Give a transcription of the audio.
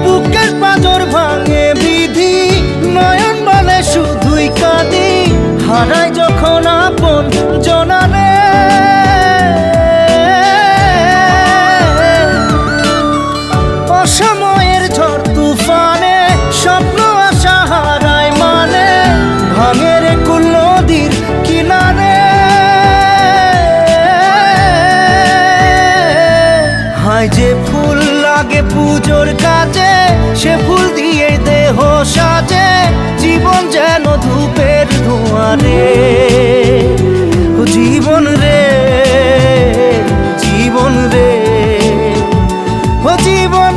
বুকের পাঁজর ভাঙে বিধি, নয়ন বলে শুধুই কাঁদি, হারাই যখন আপন জনারে। অসময়ের ঝড় তুফানে স্বপ্ন আশা হারায় মানে, ভাঙে রে কুল নদীর কিনারে। হায় যে ফুল লাগে পুজোর কাজে, সে ফুল দিয়ে দেহ সাজে, জীবন যেন ধূপের ধোঁয়ারে। জীবন রে, জীবন রে, ও জীবন